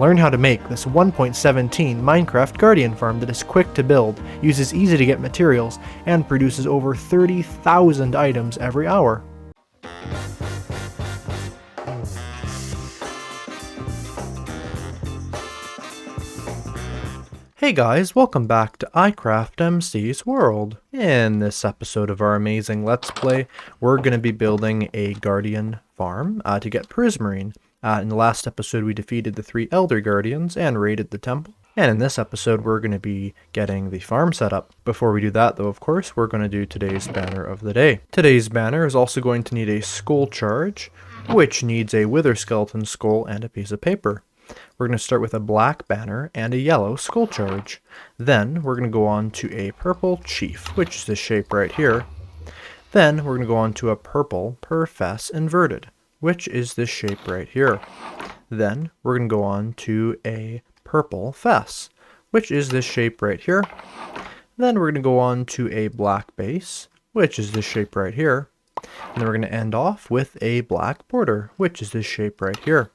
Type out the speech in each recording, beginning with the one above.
Learn how to make this 1.17 Minecraft Guardian farm that is quick to build, uses easy to get materials, and produces over 30,000 items every hour. Hey guys, welcome back to iCraftMC's World. In this episode of our amazing Let's Play, we're going to be building a Guardian farm to get Prismarine. In the last episode we defeated the 3 Elder Guardians and raided the temple. And in this episode we're going to be getting the farm set up. Before we do that though, of course, we're going to do today's banner of the day. Today's banner is also going to need a skull charge, which needs a wither skeleton skull and a piece of paper. We're going to start with a black banner and a yellow skull charge. Then we're going to go on to a purple chief, which is this shape right here. Then we're going to go on to a purple fess inverted, which is this shape right here. Then we're going to go on to a purple fess, which is this shape right here. Then we're going to go on to a black base, which is this shape right here. And then we're going to end off with a black border, which is this shape right here.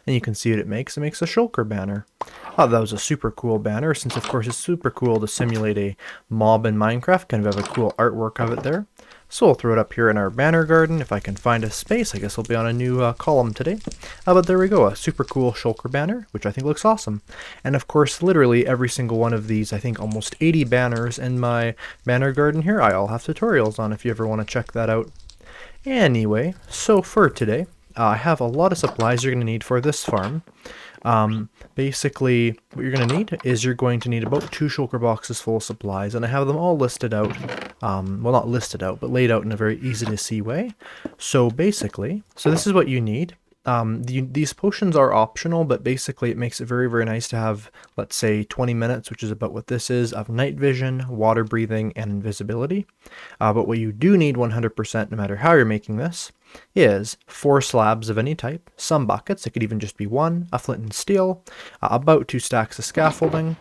And you can see what it makes. It makes a Shulker Banner. Oh, that was a super cool banner, since of course it's super cool to simulate a mob in Minecraft. Kind of have a cool artwork of it there. So we'll throw it up here in our banner garden. If I can find a space, I guess we'll be on a new column today. But there we go, a super cool Shulker Banner, which I think looks awesome. And of course, literally every single one of these, I think almost 80 banners in my banner garden here, I all have tutorials on if you ever want to check that out. Anyway, so for today, I have a lot of supplies you're going to need for this farm. Basically, what you're going to need is you're going to need about 2 shulker boxes full of supplies, and I have them all listed out, well, not listed out, but laid out in a very easy to see way. So basically, this is what you need. These potions are optional, but basically it makes it very, very nice to have, let's say, 20 minutes, which is about what this is, of night vision, water breathing, and invisibility. But what you do need 100%, no matter how you're making this, is 4 slabs of any type, some buckets, it could even just be 1, a flint and steel, about 2 stacks of scaffolding.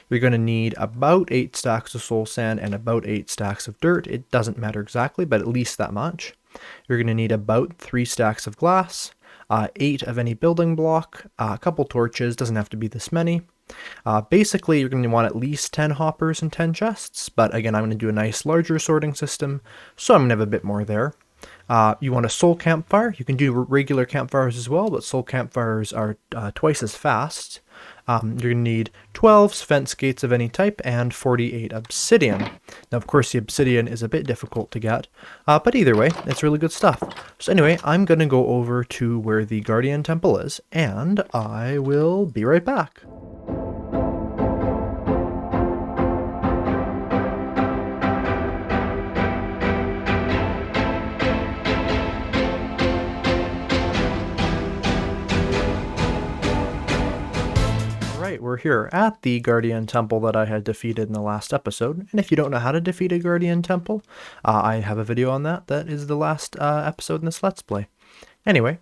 You're going to need about 8 stacks of soul sand and about 8 stacks of dirt. It doesn't matter exactly, but at least that much. You're going to need about 3 stacks of glass, 8 of any building block, a couple torches, doesn't have to be this many. Basically, you're going to want at least 10 hoppers and 10 chests, but again, I'm going to do a nice larger sorting system, so I'm going to have a bit more there. You want a soul campfire. You can do regular campfires as well, but soul campfires are twice as fast. You're going to need 12 fence gates of any type and 48 obsidian. Now, of course, the obsidian is a bit difficult to get, but either way, it's really good stuff. So anyway, I'm going to go over to where the Guardian Temple is, and I will be right back. We're here at the Guardian Temple that I had defeated in the last episode, and if you don't know how to defeat a Guardian Temple, I have a video on that. That is the last episode in this Let's Play. Anyway,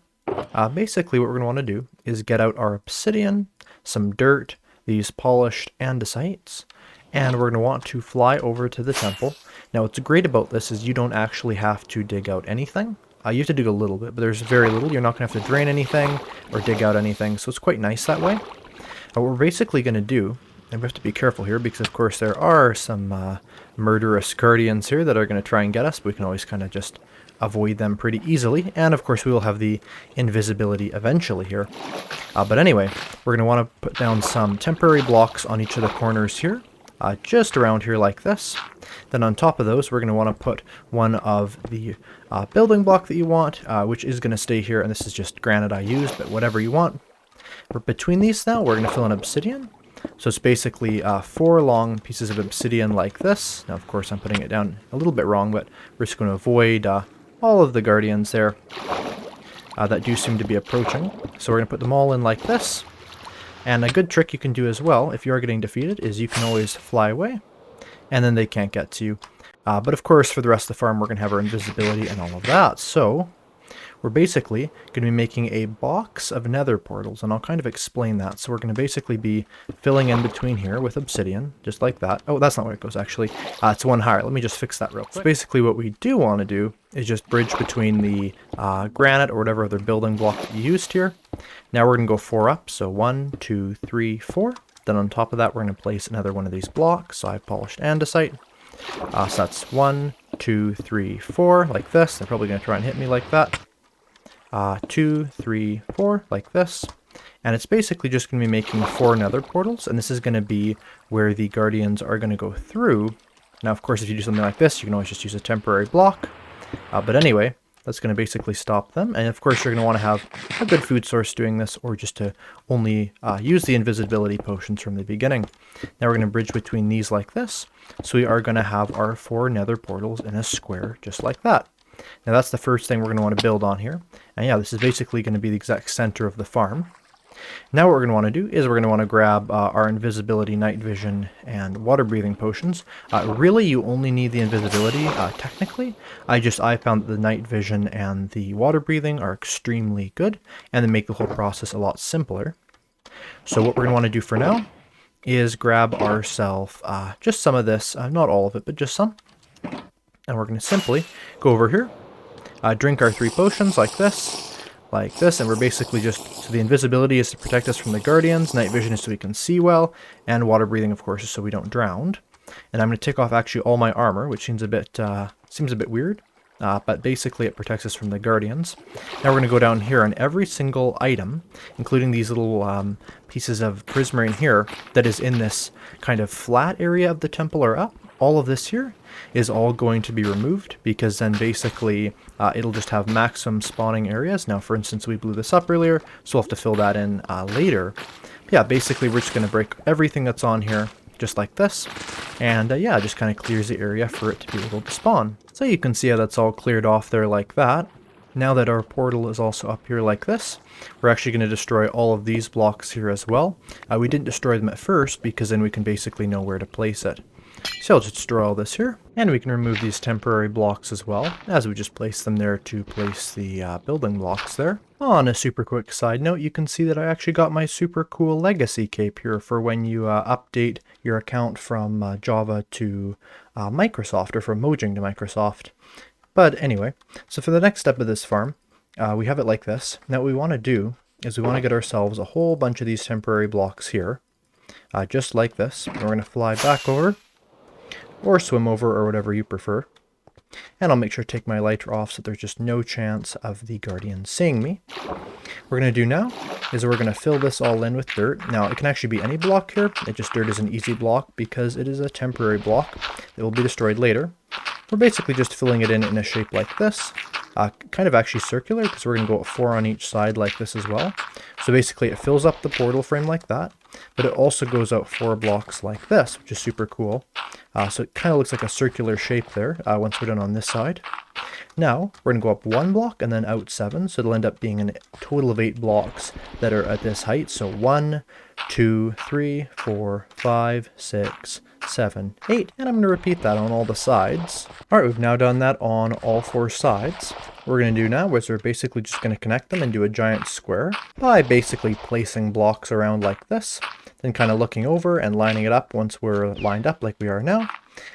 basically what we're going to want to do is get out our obsidian, some dirt, these polished andesites, and we're going to want to fly over to the temple. Now what's great about this is you don't actually have to dig out anything. You have to dig a little bit, but there's very little. You're not going to have to drain anything or dig out anything, so it's quite nice that way. What we're basically going to do, and we have to be careful here because of course there are some murderous guardians here that are going to try and get us, but we can always kind of just avoid them pretty easily, and of course we will have the invisibility eventually here. But anyway, we're going to want to put down some temporary blocks on each of the corners here, just around here like this. Then on top of those we're going to want to put one of the building block that you want, which is going to stay here, and this is just granite I used, but whatever you want. Between these now, we're going to fill in obsidian. So it's basically 4 long pieces of obsidian like this. Now, of course, I'm putting it down a little bit wrong, but we're just going to avoid all of the guardians there that do seem to be approaching. So we're going to put them all in like this. And a good trick you can do as well, if you are getting defeated, is you can always fly away, and then they can't get to you. But of course, for the rest of the farm, we're going to have our invisibility and all of that. So we're basically going to be making a box of nether portals, and I'll kind of explain that. So we're going to basically be filling in between here with obsidian, just like that. Oh, that's not where it goes, actually. It's one higher. Let me just fix that real quick. So basically what we do want to do is just bridge between the granite or whatever other building block that you used here. Now we're going to go 4 up, so 1, 2, 3, 4. Then on top of that, we're going to place another one of these blocks. So I've polished andesite. So that's 1, 2, 3, 4, like this. They're probably going to try and hit me like that. 2, 3, 4, like this. And it's basically just going to be making 4 nether portals, and this is going to be where the guardians are going to go through. Now, of course, if you do something like this, you can always just use a temporary block. But anyway, that's going to basically stop them. And of course, you're going to want to have a good food source doing this, or just to only use the invisibility potions from the beginning. Now we're going to bridge between these like this. So we are going to have our 4 nether portals in a square, just like that. Now that's the first thing we're going to want to build on here. And yeah, this is basically going to be the exact center of the farm. Now what we're going to want to do is we're going to want to grab our invisibility, night vision, and water breathing potions. Really, you only need the invisibility, technically. I found that the night vision and the water breathing are extremely good, and they make the whole process a lot simpler. So what we're going to want to do for now is grab ourselves just some of this, not all of it, but just some. And we're going to simply go over here, drink our 3 potions like this, and we're basically just, so the invisibility is to protect us from the guardians, night vision is so we can see well, and water breathing, of course, is so we don't drown. And I'm going to take off actually all my armor, which seems a bit weird, but basically it protects us from the guardians. Now we're going to go down here, and every single item, including these little pieces of prismarine here, that is in this kind of flat area of the temple or up, all of this here is all going to be removed, because then basically it'll just have maximum spawning areas. Now, for instance, we blew this up earlier, so we'll have to fill that in later. But yeah, basically we're just going to break everything that's on here, just like this. And yeah, it just kind of clears the area for it to be able to spawn. So you can see how that's all cleared off there like that. Now that our portal is also up here like this, we're actually going to destroy all of these blocks here as well. We didn't destroy them at first, because then we can basically know where to place it. So I'll just destroy all this here, and we can remove these temporary blocks as well, as we just place them there to place the building blocks there. On a super quick side note, you can see that I actually got my super cool legacy cape here for when you update your account from Java to Microsoft, or from Mojang to Microsoft. But anyway, so for the next step of this farm, we have it like this. Now what we want to do is we want to get ourselves a whole bunch of these temporary blocks here, just like this. And we're going to fly back over, or swim over, or whatever you prefer. And I'll make sure to take my lighter off so there's just no chance of the guardian seeing me. What we're going to do now is we're going to fill this all in with dirt. Now, it can actually be any block here. Dirt is an easy block because it is a temporary block that will be destroyed later. We're basically just filling it in a shape like this. Kind of actually circular, because we're going to go 4 on each side like this as well. So basically it fills up the portal frame like that, but it also goes out 4 blocks like this, which is super cool. So it kind of looks like a circular shape there once we're done on this side. Now we're going to go up 1 block and then out 7, so it'll end up being a total of 8 blocks that are at this height. So 1, 2, 3, 4, 5, 6, 7, 8, and I'm going to repeat that on all the sides. Alright, we've now done that on all 4 sides. What we're going to do now is we're basically just going to connect them into a giant square by basically placing blocks around like this, then kind of looking over and lining it up once we're lined up like we are now,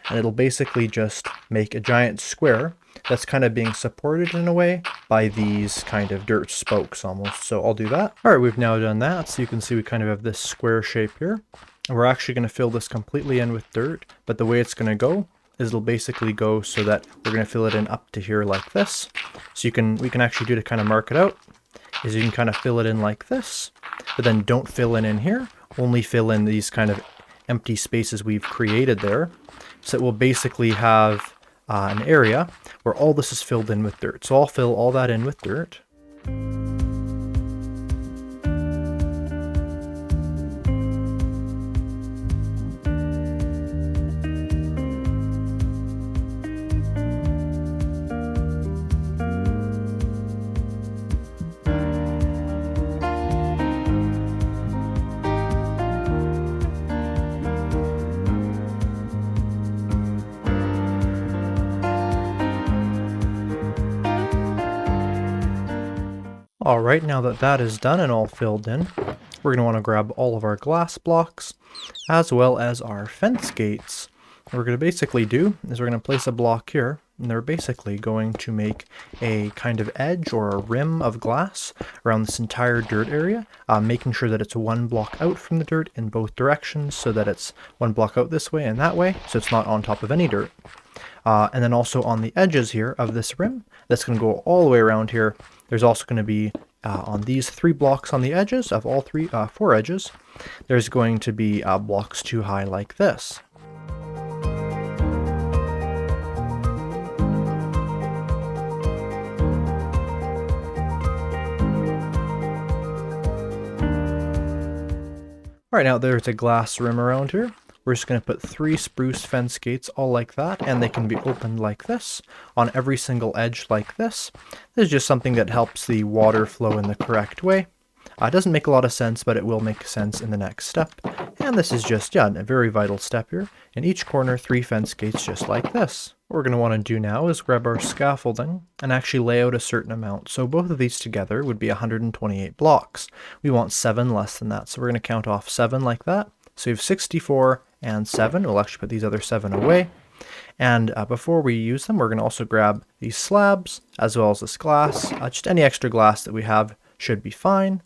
and it'll basically just make a giant square that's kind of being supported in a way by these kind of dirt spokes almost. So I'll do that. Alright, we've now done that, so you can see we kind of have this square shape here. And we're actually going to fill this completely in with dirt, but the way it's going to go is it'll basically go so that we're going to fill it in up to here like this. So we can actually do to kind of mark it out, is you can kind of fill it in like this, but then don't fill in here, only fill in these kind of empty spaces we've created there. So it will basically have an area where all this is filled in with dirt. So I'll fill all that in with dirt. Alright, now that that is done and all filled in, we're going to want to grab all of our glass blocks, as well as our fence gates. What we're going to basically do is we're going to place a block here, and they're basically going to make a kind of edge or a rim of glass around this entire dirt area, making sure that it's one block out from the dirt in both directions, so that it's one block out this way and that way, so it's not on top of any dirt. And then also on the edges here of this rim, that's going to go all the way around here. There's also going to be on these 3 blocks on the edges of all 4 edges, there's going to be blocks 2 high like this. Alright, now there's a glass rim around here. We're just going to put 3 spruce fence gates all like that, and they can be opened like this, on every single edge like this. This is just something that helps the water flow in the correct way. It doesn't make a lot of sense, but it will make sense in the next step. And this is just, a very vital step here. In each corner, 3 fence gates just like this. What we're going to want to do now is grab our scaffolding and actually lay out a certain amount. So both of these together would be 128 blocks. We want 7 less than that, so we're going to count off 7 like that. So we have 64 and 7. We'll actually put these other 7 away. And before we use them, we're going to also grab these slabs, as well as this glass. Just any extra glass that we have should be fine.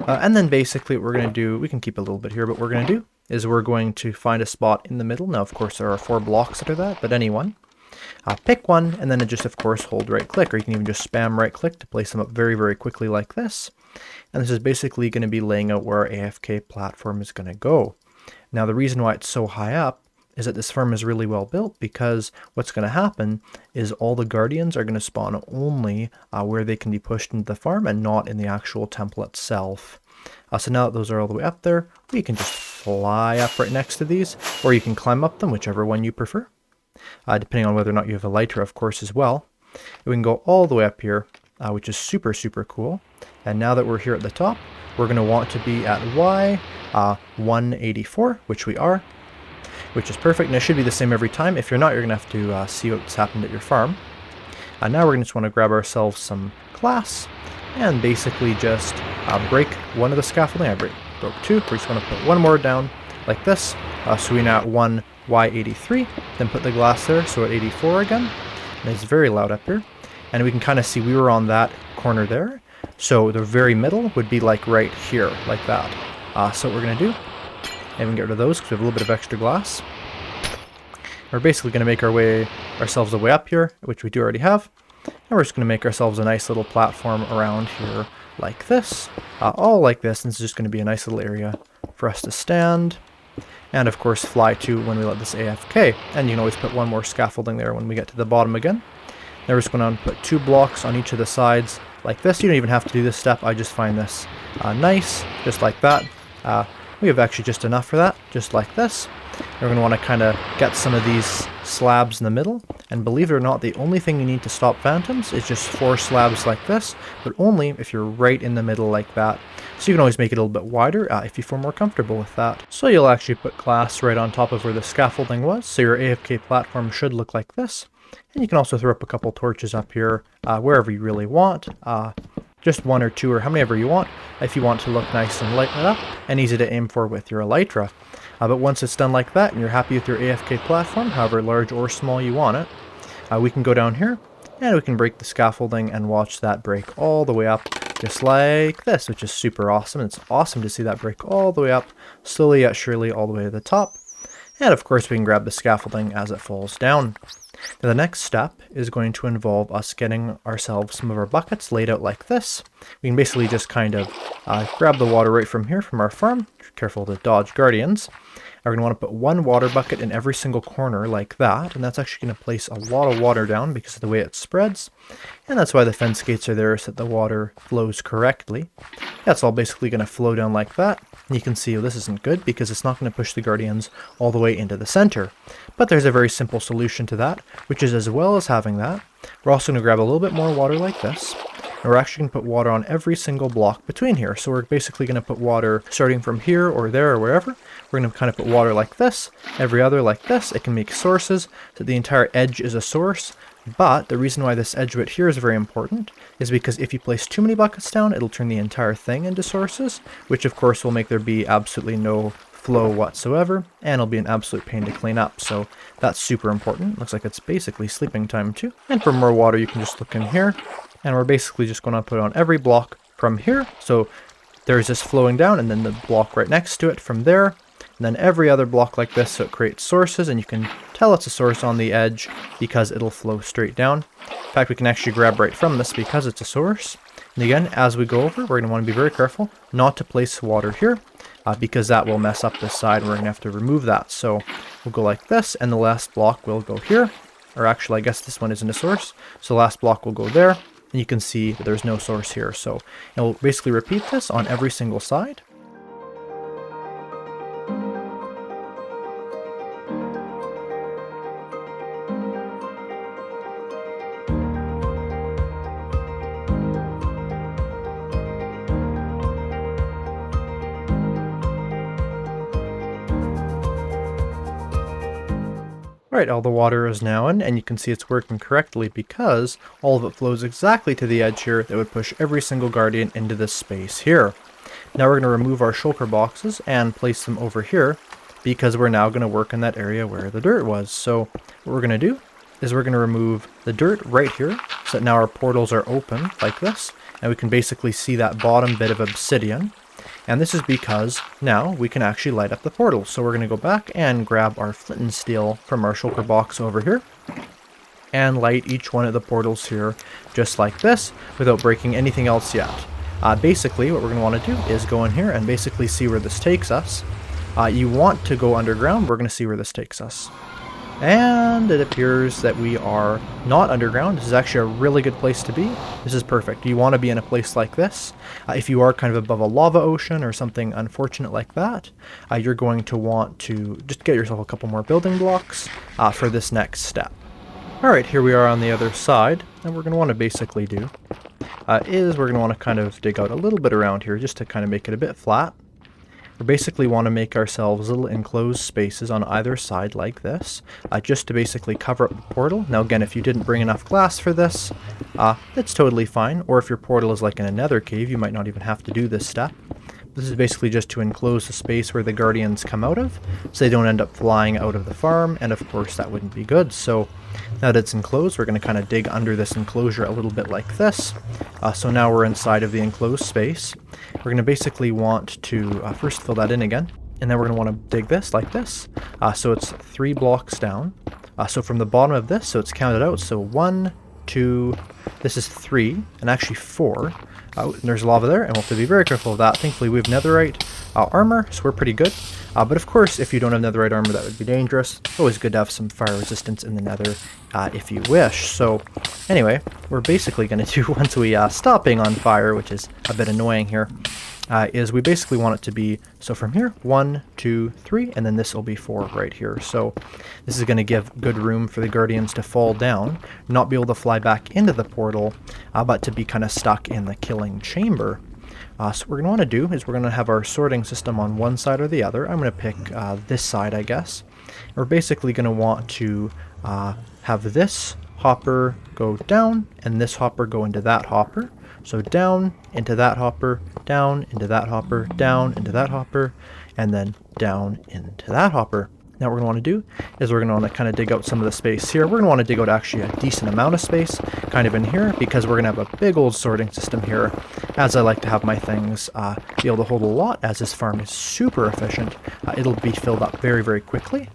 And then basically what we're going to do, we can keep a little bit here, but what we're going to do is we're going to find a spot in the middle. Now, of course, there are 4 blocks that are that, but any one. Pick one, and then just, of course, hold right click, or you can even just spam right click to place them up very, very quickly like this. And this is basically going to be laying out where our AFK platform is going to go. Now, the reason why it's so high up is that this farm is really well built, because what's going to happen is all the guardians are going to spawn only where they can be pushed into the farm and not in the actual temple itself. So now that those are all the way up there, we can just fly up right next to these, or you can climb up them, whichever one you prefer, depending on whether or not you have a lighter, of course, as well. We can go all the way up here, which is super, super cool. And now that we're here at the top, we're going to want to be at Y 184, which we are, which is perfect, and it should be the same every time. If you're not, you're going to have to see what's happened at your farm. Now we're going to just want to grab ourselves some glass, and basically just break one of the scaffolding. I broke 2. We're just going to put one more down, like this. So we're now at 1 Y83, then put the glass there, so at 84 again. And it's very loud up here. And we can kind of see we were on that corner there. So the very middle would be like right here, like that. So what we're going to do, and we can get rid of those because we have a little bit of extra glass. We're basically going to make ourselves a way up here, which we do already have. And we're just going to make ourselves a nice little platform around here like this. All like this, and this is just going to be a nice little area for us to stand. And of course fly to when we let this AFK. And you can always put one more scaffolding there when we get to the bottom again. Now we're just going to put 2 blocks on each of the sides like this. You don't even have to do this step. I just find this nice, just like that. We have actually just enough for that, just like this. We're going to want to kind of get some of these slabs in the middle. And believe it or not, the only thing you need to stop phantoms is just 4 slabs like this, but only if you're right in the middle like that. So you can always make it a little bit wider if you feel more comfortable with that. So you'll actually put glass right on top of where the scaffolding was, so your AFK platform should look like this. And you can also throw up a couple torches up here, wherever you really want. Just 1 or 2 or however you want, if you want to look nice and light up and easy to aim for with your elytra. But once it's done like that and you're happy with your AFK platform, however large or small you want it, we can go down here and we can break the scaffolding and watch that break all the way up just like this, which is super awesome. It's awesome to see that break all the way up, slowly yet surely all the way to the top. And of course we can grab the scaffolding as it falls down. Now the next step is going to involve us getting ourselves some of our buckets laid out like this. We can basically just kind of grab the water right from here from our farm. Careful to dodge guardians. We're going to want to put 1 water bucket in every single corner like that, and that's actually going to place a lot of water down because of the way it spreads. And that's why the fence gates are there, so that the water flows correctly. That's all basically going to flow down like that. And you can see this isn't good because it's not going to push the guardians all the way into the center. But there's a very simple solution to that, which is as well as having that, we're also going to grab a little bit more water like this. And we're actually going to put water on every single block between here. So we're basically going to put water starting from here or there or wherever. We're going to kind of put water like this, every other like this. It can make sources, so the entire edge is a source. But the reason why this edge width here is very important is because if you place too many buckets down, it'll turn the entire thing into sources, which of course will make there be absolutely no flow whatsoever, and it'll be an absolute pain to clean up. So that's super important. Looks like it's basically sleeping time too. And for more water, you can just look in here, and we're basically just going to put on every block from here. So there's this flowing down, and then the block right next to it from there, and then every other block like this, so it creates sources, and you can tell it's a source on the edge because it'll flow straight down. In fact, we can actually grab right from this because it's a source. And again, as we go over, we're going to want to be very careful not to place water here, because that will mess up this side, and we're going to have to remove that. So we'll go like this, and the last block will go here, or actually I guess this one isn't a source, so the last block will go there, and you can see that there's no source here. So we'll basically repeat this on every single side. Alright, all the water is now in, and you can see it's working correctly because all of it flows exactly to the edge here that would push every single guardian into this space here. Now we're going to remove our shulker boxes and place them over here because we're now going to work in that area where the dirt was. So what we're going to do is we're going to remove the dirt right here so that now our portals are open like this, and we can basically see that bottom bit of obsidian. And this is because now we can actually light up the portal. So we're going to go back and grab our flint and steel from our shulker box over here and light each one of the portals here just like this without breaking anything else yet. Basically what we're going to want to do is go in here and basically see where this takes us. You want to go underground. We're going to see where this takes us. And it appears that we are not underground. This is actually a really good place to be. This is perfect. You want to be in a place like this. If you are kind of above a lava ocean or something unfortunate like that, you're going to want to just get yourself a couple more building blocks for this next step. Alright, here we are on the other side, and what we're going to want to basically do is we're going to want to kind of dig out a little bit around here just to kind of make it a bit flat. We basically want to make ourselves little enclosed spaces on either side like this, just to basically cover up the portal. Now again, if you didn't bring enough glass for this, that's totally fine, or if your portal is like in a nether cave, you might not even have to do this step. This is basically just to enclose the space where the guardians come out of, so they don't end up flying out of the farm, and of course that wouldn't be good. So now that it's enclosed, we're going to kind of dig under this enclosure a little bit like this. So now we're inside of the enclosed space. We're going to basically want to first fill that in again, and then we're going to want to dig this like this. So it's 3 blocks down. So from the bottom of this, so it's counted out, so 1, 2, this is 3, and actually 4. And there's lava there, and we'll have to be very careful of that. Thankfully we have netherite armor, so we're pretty good. But of course, if you don't have netherite armor, that would be dangerous. It's always good to have some fire resistance in the nether if you wish. So anyway, we're basically going to do, once we stop being on fire, which is a bit annoying here, is we basically want it to be, so from here, 1, 2, 3, and then this will be 4 right here. So this is going to give good room for the guardians to fall down, not be able to fly back into the portal, but to be kind of stuck in the killing chamber. So what we're going to want to do is we're going to have our sorting system on one side or the other. I'm going to pick this side, I guess. We're basically going to want to have this hopper go down and this hopper go into that hopper. So down into that hopper, down into that hopper, down into that hopper, and then down into that hopper. Now what we're going to want to do is we're going to want to kind of dig out some of the space here. We're going to want to dig out actually a decent amount of space kind of in here because we're going to have a big old sorting system here, as I like to have my things be able to hold a lot, as this farm is super efficient. It'll be filled up very, very quickly.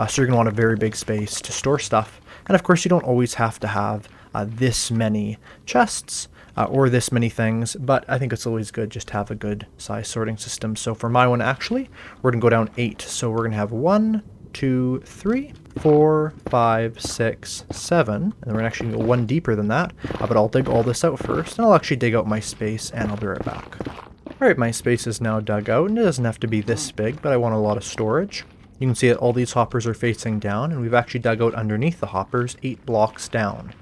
So you're going to want a very big space to store stuff. And of course you don't always have to have this many chests or this many things, but I think it's always good just to have a good size sorting system. So for my one, actually, we're going to go down 8. So we're going to have 1, 2, 3, 4, 5, 6, 7, and then we're actually going to go 1 deeper than that, but I'll dig all this out first, and I'll actually dig out my space, and I'll be right back. Alright, my space is now dug out, and it doesn't have to be this big, but I want a lot of storage. You can see that all these hoppers are facing down, and we've actually dug out underneath the hoppers 8 blocks down.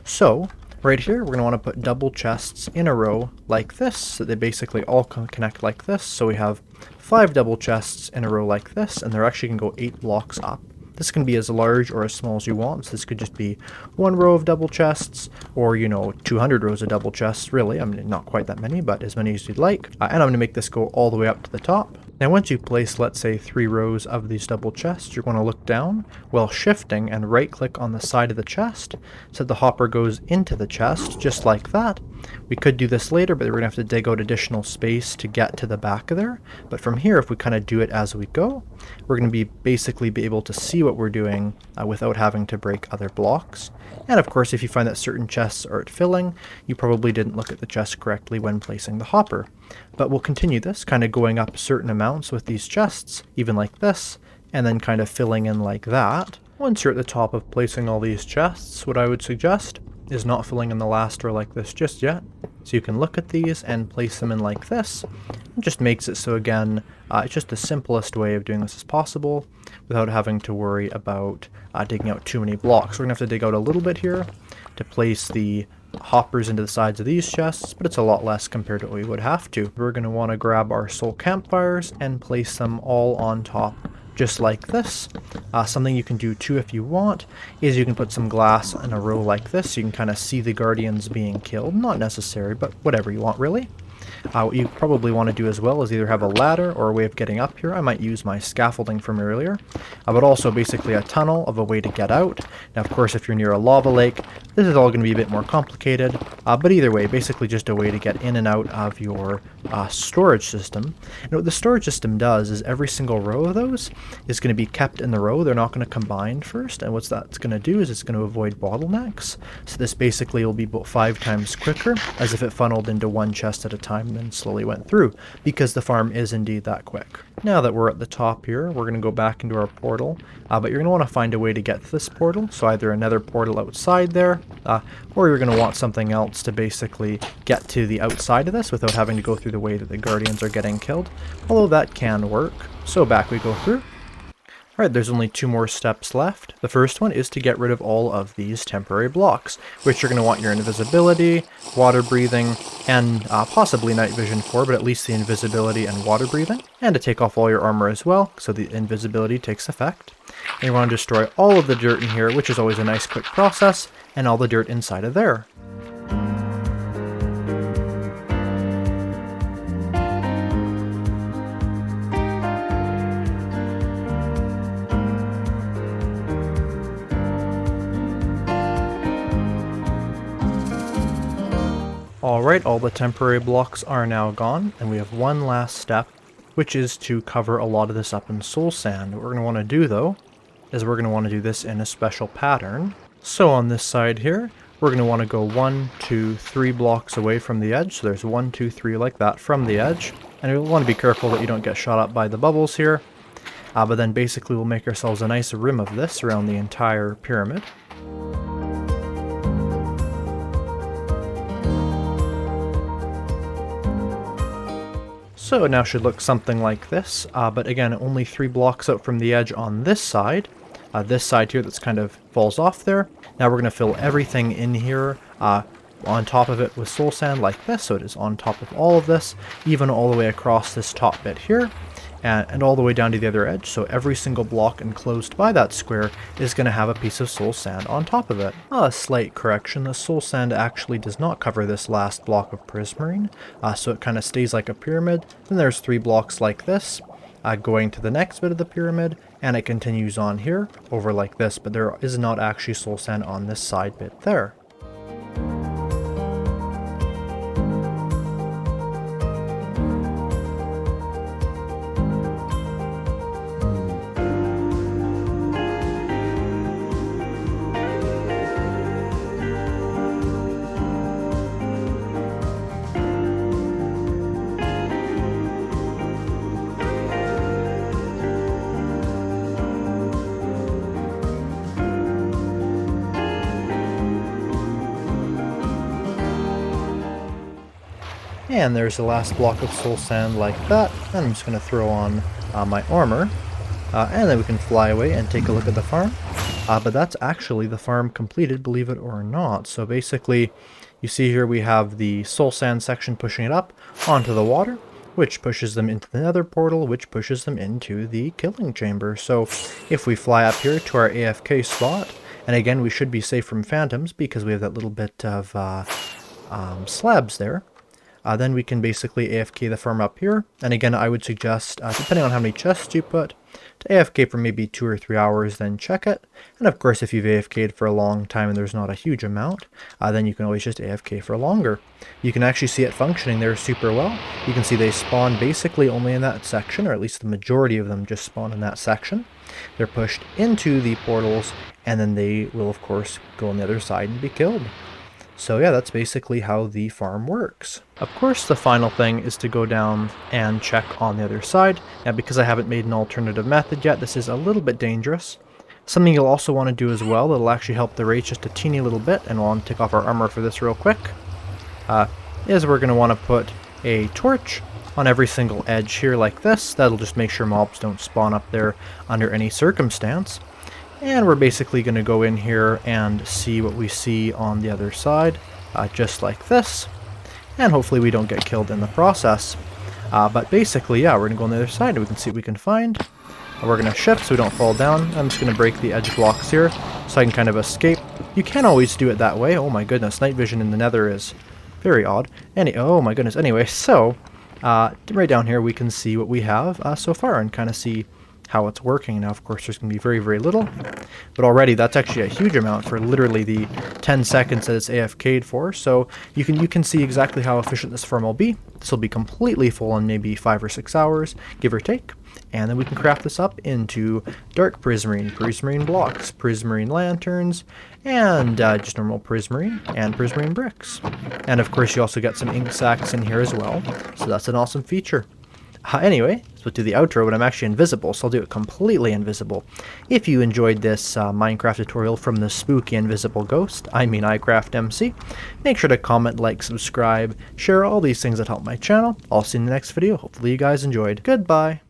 So right here, we're going to want to put double chests in a row like this, so they basically all connect like this. So we have 5 double chests in a row like this, and they're actually going to go 8 blocks up. This can be as large or as small as you want. So this could just be one row of double chests, or 200 rows of double chests, really. I mean, not quite that many, but as many as you'd like. And I'm going to make this go all the way up to the top. Now once you place, let's say, 3 rows of these double chests, you're going to look down while shifting and right click on the side of the chest so the hopper goes into the chest just like that. We could do this later, but we're going to have to dig out additional space to get to the back of there. But from here, if we kind of do it as we go, we're going to basically be able to see what we're doing without having to break other blocks. And of course, if you find that certain chests aren't filling, you probably didn't look at the chest correctly when placing the hopper. But we'll continue this, kind of going up certain amounts with these chests, even like this, and then kind of filling in like that. Once you're at the top of placing all these chests, what I would suggest is not filling in the last row like this just yet. So you can look at these and place them in like this. It just makes it so, again, it's just the simplest way of doing this as possible without having to worry about digging out too many blocks. We're going to have to dig out a little bit here to place the hoppers into the sides of these chests, but it's a lot less compared to what we would have to. We're going to want to grab our soul campfires and place them all on top just like this. Something you can do too if you want is you can put some glass in a row like this so you can kind of see the guardians being killed. Not necessary, but whatever you want really. What you probably want to do as well is either have a ladder or a way of getting up here. I might use my scaffolding from earlier, but also basically a tunnel of a way to get out. Now of course if you're near a lava lake, this is all going to be a bit more complicated, but either way, basically just a way to get in and out of your storage system. And what the storage system does is every single row of those is going to be kept in the row. They're not going to combine first, and what that's going to do is it's going to avoid bottlenecks. So this basically will be about 5 times quicker, as if it funneled into one chest at a time and then slowly went through, because the farm is indeed that quick. Now that we're at the top here, we're going to go back into our portal, but you're going to want to find a way to get to this portal, so either another portal outside there, or you're going to want something else to basically get to the outside of this without having to go through the way that the guardians are getting killed, although that can work. So back we go through. Alright, there's only 2 more steps left. The first one is to get rid of all of these temporary blocks, which you're going to want your invisibility, water breathing, and possibly night vision for, but at least the invisibility and water breathing. And to take off all your armor as well, so the invisibility takes effect. And you want to destroy all of the dirt in here, which is always a nice quick process, and all the dirt inside of there. Alright, all the temporary blocks are now gone, and we have one last step, which is to cover a lot of this up in soul sand. What we're going to want to do, though, is we're going to want to do this in a special pattern. So on this side here, we're going to want to go 1, 2, 3 blocks away from the edge. So there's 1, 2, 3 like that from the edge. And you'll want to be careful that you don't get shot up by the bubbles here. But then basically we'll make ourselves a nice rim of this around the entire pyramid. So it now should look something like this, but again, only 3 blocks out from the edge on this side here that's kind of falls off there. Now we're going to fill everything in here on top of it with soul sand like this, so it is on top of all of this, even all the way across this top bit here. And all the way down to the other edge, so every single block enclosed by that square is going to have a piece of soul sand on top of it. A slight correction, the soul sand actually does not cover this last block of prismarine, so it kind of stays like a pyramid. Then there's 3 blocks like this, going to the next bit of the pyramid, and it continues on here, over like this, but there is not actually soul sand on this side bit there. And there's the last block of soul sand like that. And I'm just going to throw on my armor. And then we can fly away and take a look at the farm. But that's actually the farm completed, believe it or not. So basically, you see here we have the soul sand section pushing it up onto the water. which pushes them into the nether portal, which pushes them into the killing chamber. So if we fly up here to our AFK spot, and again, we should be safe from phantoms because we have that little bit of slabs there. Then we can basically AFK the farm up here. And again, I would suggest, depending on how many chests you put, to AFK for maybe 2 or 3 hours, then check it. And of course, if you've AFK'd for a long time and there's not a huge amount, then you can always just AFK for longer. You can actually see it functioning there super well. You can see they spawn basically only in that section, or at least the majority of them just spawn in that section. They're pushed into the portals, and then they will, of course, go on the other side and be killed. So yeah, that's basically how the farm works. Of course, the final thing is to go down and check on the other side. Now, because I haven't made an alternative method yet, this is a little bit dangerous. Something you'll also want to do as well that'll actually help the race just a teeny little bit, and we'll take off our armor for this real quick, is we're going to want to put a torch on every single edge here like this. That'll just make sure mobs don't spawn up there under any circumstance. And we're basically going to go in here and see what we see on the other side, just like this. And hopefully we don't get killed in the process. But basically, yeah, we're going to go on the other side and we can see what we can find. We're going to shift so we don't fall down. I'm just going to break the edge blocks here so I can kind of escape. You can always do it that way. Oh my goodness, night vision in the nether is very odd. Oh my goodness, anyway, so right down here we can see what we have so far and kind of see how it's working. Now, of course, there's going to be very, very little, but already that's actually a huge amount for literally the 10 seconds that it's AFK'd for. So you can see exactly how efficient this farm will be. This will be completely full in maybe 5 or 6 hours, give or take. And then we can craft this up into dark prismarine, prismarine blocks, prismarine lanterns, and just normal prismarine and prismarine bricks. And of course, you also get some ink sacs in here as well. So that's an awesome feature. Anyway, so to the outro, but I'm actually invisible, so I'll do it completely invisible. If you enjoyed this Minecraft tutorial from the spooky invisible ghost, I mean iCraftMC, make sure to comment, like, subscribe, share all these things that help my channel. I'll see you in the next video. Hopefully you guys enjoyed. Goodbye!